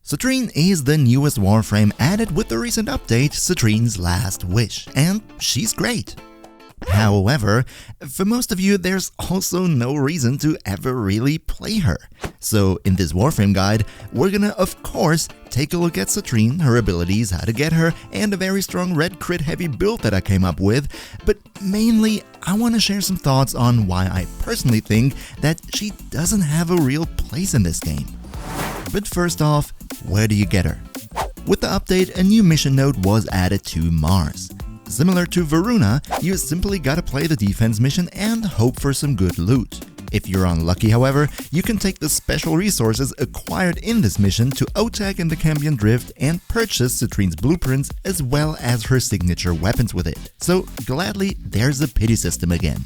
Citrine is the newest Warframe added with the recent update, Citrine's Last Wish, and she's great. However, for most of you, there's also no reason to ever really play her. So in this Warframe guide, we're gonna of course take a look at Citrine, her abilities, how to get her, and a very strong red crit heavy build that I came up with, but mainly I want to share some thoughts on why I personally think that she doesn't have a real place in this game. But first off, where do you get her? With the update, a new mission node was added to Mars. Similar to Varuna, you simply gotta play the defense mission and hope for some good loot. If you're unlucky, however, you can take the special resources acquired in this mission to OTAC in the Cambion Drift and purchase Citrine's blueprints as well as her signature weapons with it. So gladly, there's a pity system again.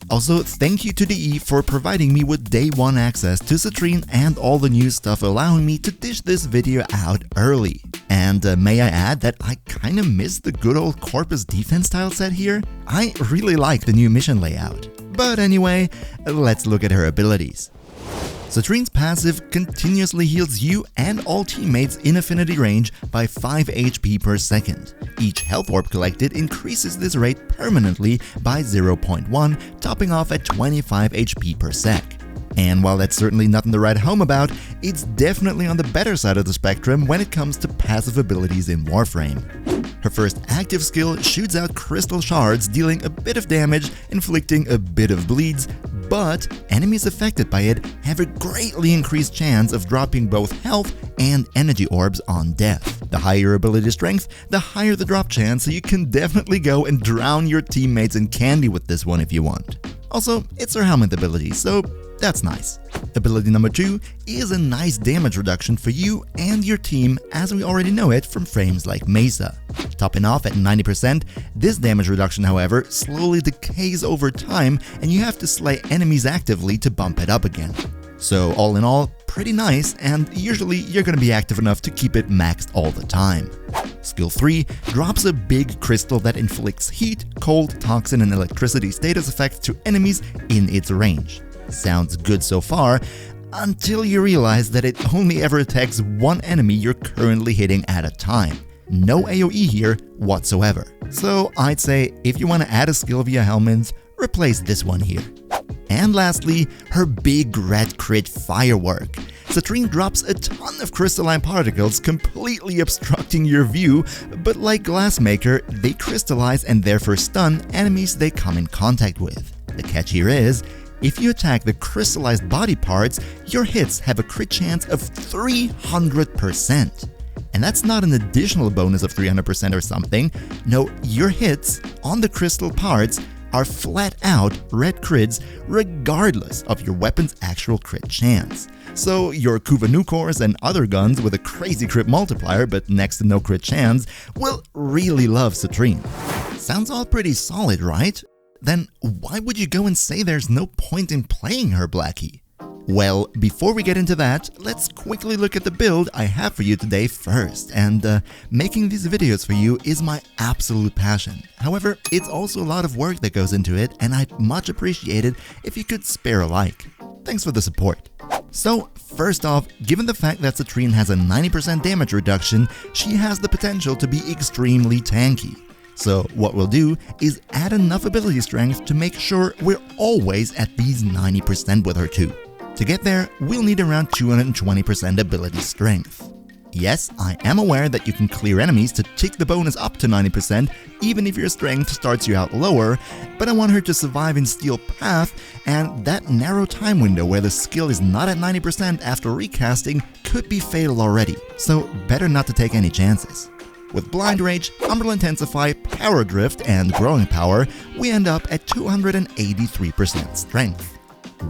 Also, thank you to DE for providing me with day 1 access to Citrine and all the new stuff, allowing me to dish this video out early. And may I add that I kinda miss the good old Corpus defense tile set here? I really like the new mission layout. But anyway, let's look at her abilities. Citrine's passive continuously heals you and all teammates in affinity range by 5 HP per second. Each health orb collected increases this rate permanently by 0.1, topping off at 25 HP per sec. And while that's certainly nothing to write home about, it's definitely on the better side of the spectrum when it comes to passive abilities in Warframe. Her first active skill shoots out crystal shards, dealing a bit of damage, inflicting a bit of bleeds, but enemies affected by it have a greatly increased chance of dropping both health and energy orbs on death. The higher your ability strength, the higher the drop chance, so you can definitely go and drown your teammates in candy with this one if you want. Also, it's her helmet ability, so that's nice. Ability number 2 is a nice damage reduction for you and your team, as we already know it from frames like Mesa. Topping off at 90%, this damage reduction, however, slowly decays over time and you have to slay enemies actively to bump it up again. So all in all, pretty nice, and usually you're gonna be active enough to keep it maxed all the time. Skill 3 drops a big crystal that inflicts heat, cold, toxin, and electricity status effects to enemies in its range. Sounds good so far, until you realize that it only ever attacks one enemy you're currently hitting at a time. No AoE here whatsoever. So I'd say if you want to add a skill via helmets, replace this one here. And lastly, her big red crit firework. Citrine drops a ton of crystalline particles, completely obstructing your view, but like Glassmaker, they crystallize and therefore stun enemies they come in contact with. The catch here is, if you attack the crystallized body parts, your hits have a crit chance of 300%. And that's not an additional bonus of 300% or something. No, your hits on the crystal parts are flat out red crits regardless of your weapon's actual crit chance. So your Kuva Nukors and other guns with a crazy crit multiplier but next to no crit chance will really love Citrine. Sounds all pretty solid, right? Then why would you go and say there's no point in playing her, Blacky? Well, before we get into that, let's quickly look at the build I have for you today first, and making these videos for you is my absolute passion. However, it's also a lot of work that goes into it, and I'd much appreciate it if you could spare a like. Thanks for the support. So, first off, given the fact that Citrine has a 90% damage reduction, she has the potential to be extremely tanky. So what we'll do is add enough ability strength to make sure we're always at these 90% with her too. To get there, we'll need around 220% ability strength. Yes, I am aware that you can clear enemies to tick the bonus up to 90% even if your strength starts you out lower, but I want her to survive in Steel Path, and that narrow time window where the skill is not at 90% after recasting could be fatal already, so better not to take any chances. With Blind Rage, Umbral Intensify, Power Drift, and Growing Power, we end up at 283% strength.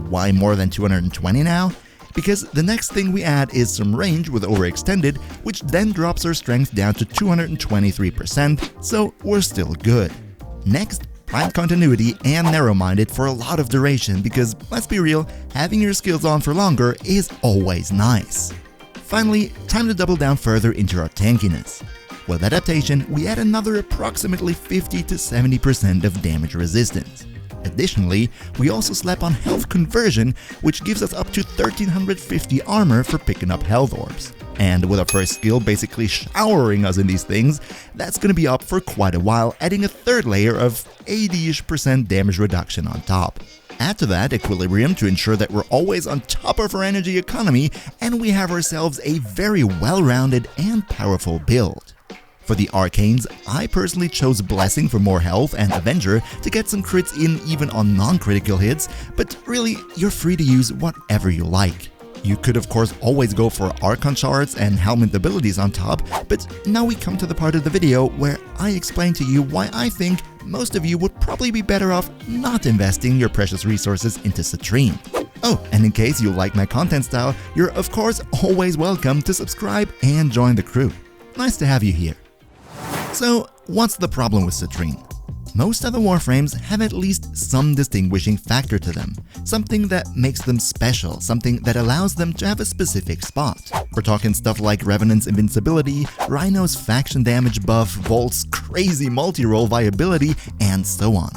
Why more than 220 now? Because the next thing we add is some range with Overextended, which then drops our strength down to 223%, so we're still good. Next, Prime Continuity and Narrow-Minded for a lot of duration, because let's be real, having your skills on for longer is always nice. Finally, time to double down further into our tankiness. With Adaptation, we add another approximately 50 to 70% of damage resistance. Additionally, we also slap on Health Conversion, which gives us up to 1350 armor for picking up health orbs. And with our first skill basically showering us in these things, that's gonna be up for quite a while, adding a third layer of 80-ish% damage reduction on top. Add to that Equilibrium to ensure that we're always on top of our energy economy, and we have ourselves a very well-rounded and powerful build. For the Arcanes, I personally chose Blessing for more health and Avenger to get some crits in even on non-critical hits, but really, you're free to use whatever you like. You could of course always go for Archon shards and helmet abilities on top, but now we come to the part of the video where I explain to you why I think most of you would probably be better off not investing your precious resources into Citrine. Oh, and in case you like my content style, you're of course always welcome to subscribe and join the crew. Nice to have you here. So, what's the problem with Citrine? Most other Warframes have at least some distinguishing factor to them, something that makes them special, something that allows them to have a specific spot. We're talking stuff like Revenant's invincibility, Rhino's faction damage buff, Volt's crazy multi-role viability, and so on.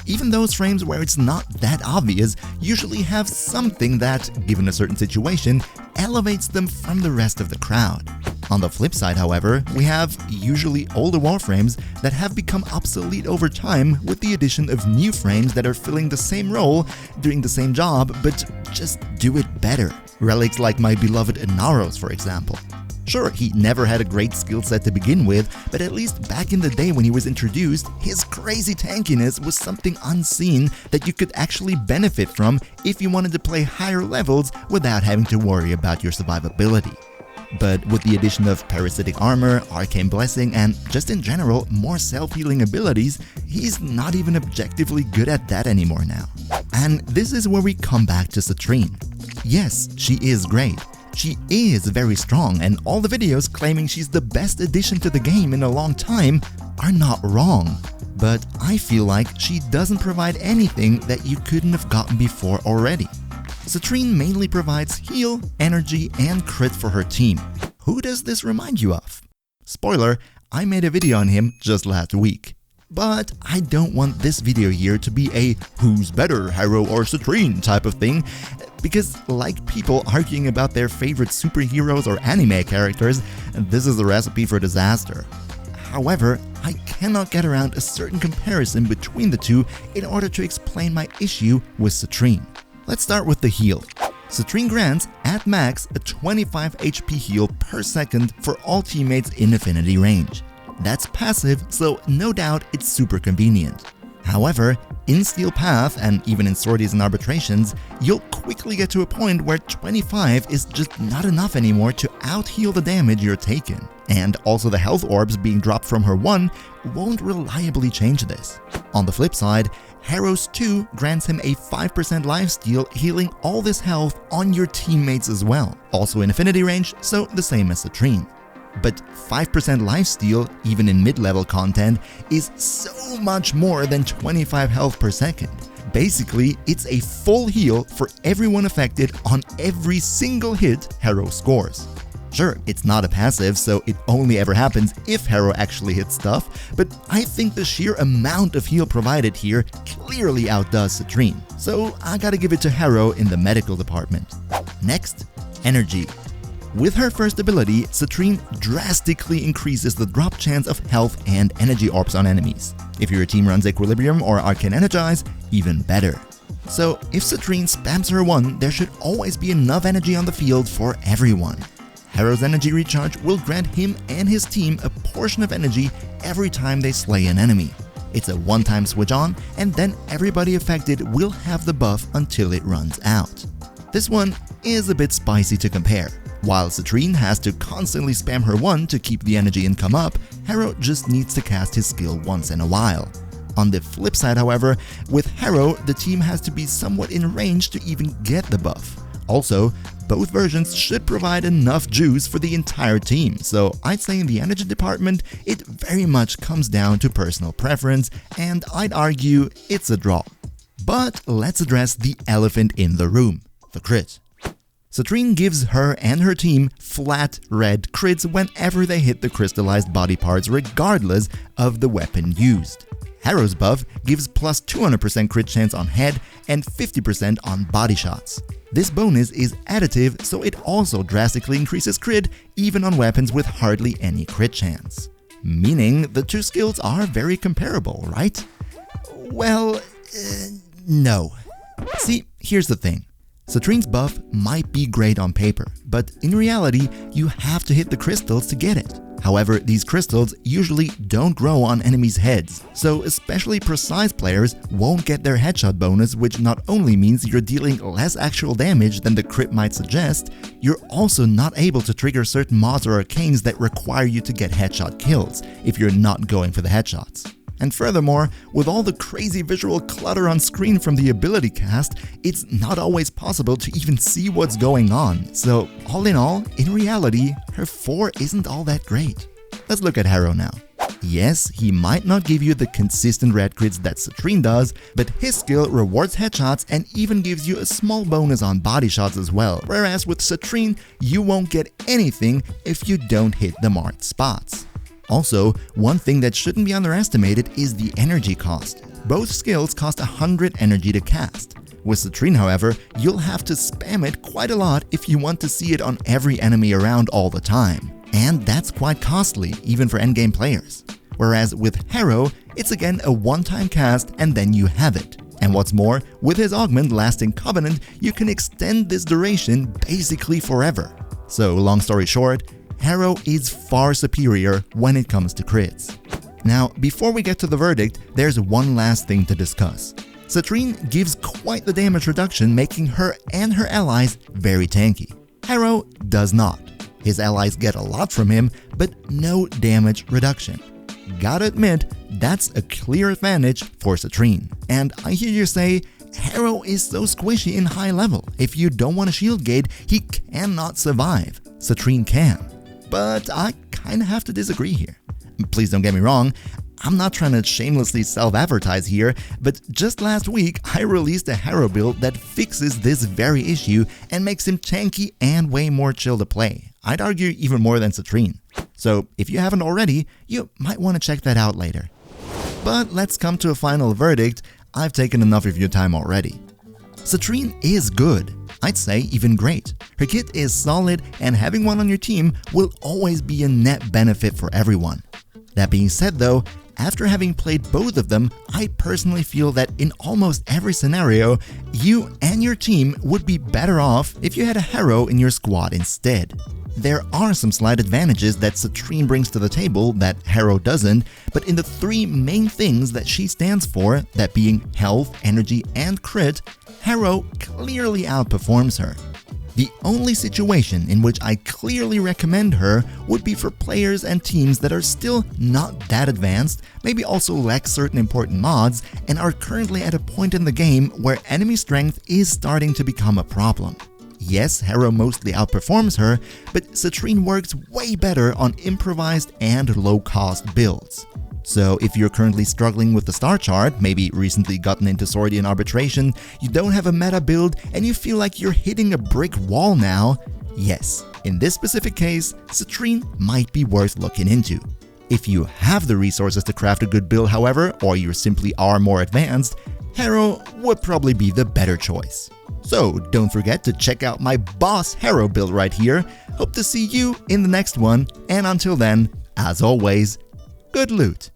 Even those frames where it's not that obvious usually have something that, given a certain situation, elevates them from the rest of the crowd. On the flip side, however, we have usually older Warframes that have become obsolete over time with the addition of new frames that are filling the same role, doing the same job, but just do it better. Relics like my beloved Inaros, for example. Sure, he never had a great skill set to begin with, but at least back in the day when he was introduced, his crazy tankiness was something unseen that you could actually benefit from if you wanted to play higher levels without having to worry about your survivability. But with the addition of Parasitic Armor, Arcane Blessing, and just in general more self-healing abilities, he's not even objectively good at that anymore now. And this is where we come back to Citrine. Yes, she is great. She is very strong, and all the videos claiming she's the best addition to the game in a long time are not wrong. But I feel like she doesn't provide anything that you couldn't have gotten before already. Citrine mainly provides heal, energy, and crit for her team. Who does this remind you of? Spoiler, I made a video on him just last week. But I don't want this video here to be a who's better, Harrow or Citrine type of thing, because like people arguing about their favorite superheroes or anime characters, this is a recipe for disaster. However, I cannot get around a certain comparison between the two in order to explain my issue with Citrine. Let's start with the heal. Citrine grants, at max, a 25 HP heal per second for all teammates in affinity range. That's passive, so no doubt it's super convenient. However, in Steel Path and even in Sorties and Arbitrations, you'll quickly get to a point where 25 is just not enough anymore to out-heal the damage you're taking. And also the health orbs being dropped from her 1 won't reliably change this. On the flip side, Harrow's 2 grants him a 5% lifesteal, healing all this health on your teammates as well. Also in affinity range, so the same as Citrine. But 5% lifesteal, even in mid-level content, is so much more than 25 health per second. Basically, it's a full heal for everyone affected on every single hit Harrow scores. Sure, it's not a passive, so it only ever happens if Harrow actually hits stuff, but I think the sheer amount of heal provided here clearly outdoes Citrine, so I gotta give it to Harrow in the medical department. Next, energy. With her first ability, Citrine drastically increases the drop chance of health and energy orbs on enemies. If your team runs Equilibrium or Arcane Energize, even better. So if Citrine spams her 1, there should always be enough energy on the field for everyone. Harrow's energy recharge will grant him and his team a portion of energy every time they slay an enemy. It's a one-time switch on, and then everybody affected will have the buff until it runs out. This one is a bit spicy to compare. While Citrine has to constantly spam her 1 to keep the energy income up, Harrow just needs to cast his skill once in a while. On the flip side, however, with Harrow, the team has to be somewhat in range to even get the buff. Also, both versions should provide enough juice for the entire team, so I'd say in the energy department, it very much comes down to personal preference, and I'd argue it's a draw. But let's address the elephant in the room, the crit. Citrine gives her and her team flat red crits whenever they hit the crystallized body parts regardless of the weapon used. Harrow's buff gives plus 200% crit chance on head and 50% on body shots. This bonus is additive, so it also drastically increases crit even on weapons with hardly any crit chance. Meaning the two skills are very comparable, right? Well, no. See, here's the thing. Citrine's buff might be great on paper, but in reality, you have to hit the crystals to get it. However, these crystals usually don't grow on enemies' heads, so especially precise players won't get their headshot bonus, which not only means you're dealing less actual damage than the crit might suggest, you're also not able to trigger certain mods or arcanes that require you to get headshot kills if you're not going for the headshots. And furthermore, with all the crazy visual clutter on screen from the ability cast, it's not always possible to even see what's going on. So all in all, in reality, her 4 isn't all that great. Let's look at Harrow now. Yes, he might not give you the consistent red crits that Citrine does, but his skill rewards headshots and even gives you a small bonus on body shots as well, whereas with Citrine, you won't get anything if you don't hit the marked spots. Also, one thing that shouldn't be underestimated is the energy cost. Both skills cost 100 energy to cast. With Citrine, however, you'll have to spam it quite a lot if you want to see it on every enemy around all the time. And that's quite costly, even for endgame players. Whereas with Harrow, it's again a one-time cast and then you have it. And what's more, with his augment Lasting Covenant, you can extend this duration basically forever. So, long story short, Harrow is far superior when it comes to crits. Now, before we get to the verdict, there's one last thing to discuss. Citrine gives quite the damage reduction, making her and her allies very tanky. Harrow does not. His allies get a lot from him, but no damage reduction. Gotta admit, that's a clear advantage for Citrine. And I hear you say, Harrow is so squishy in high level, if you don't want a shield gate, he cannot survive. Citrine can. But I kinda have to disagree here. Please don't get me wrong, I'm not trying to shamelessly self-advertise here, but just last week I released a Harrow build that fixes this very issue and makes him tanky and way more chill to play. I'd argue even more than Citrine. So if you haven't already, you might want to check that out later. But let's come to a final verdict. I've taken enough of your time already. Citrine is good. I'd say even great. Her kit is solid, and having one on your team will always be a net benefit for everyone. That being said though, after having played both of them, I personally feel that in almost every scenario, you and your team would be better off if you had a Harrow in your squad instead. There are some slight advantages that Citrine brings to the table that Harrow doesn't, but in the 3 main things that she stands for, that being health, energy, and crit, Harrow clearly outperforms her. The only situation in which I clearly recommend her would be for players and teams that are still not that advanced, maybe also lack certain important mods, and are currently at a point in the game where enemy strength is starting to become a problem. Yes, Harrow mostly outperforms her, but Citrine works way better on improvised and low-cost builds. So if you're currently struggling with the star chart, maybe recently gotten into Swordian Arbitration, you don't have a meta build, and you feel like you're hitting a brick wall now, yes, in this specific case, Citrine might be worth looking into. If you have the resources to craft a good build, however, or you simply are more advanced, Harrow would probably be the better choice. So don't forget to check out my boss Harrow build right here. Hope to see you in the next one, and until then, as always, good loot.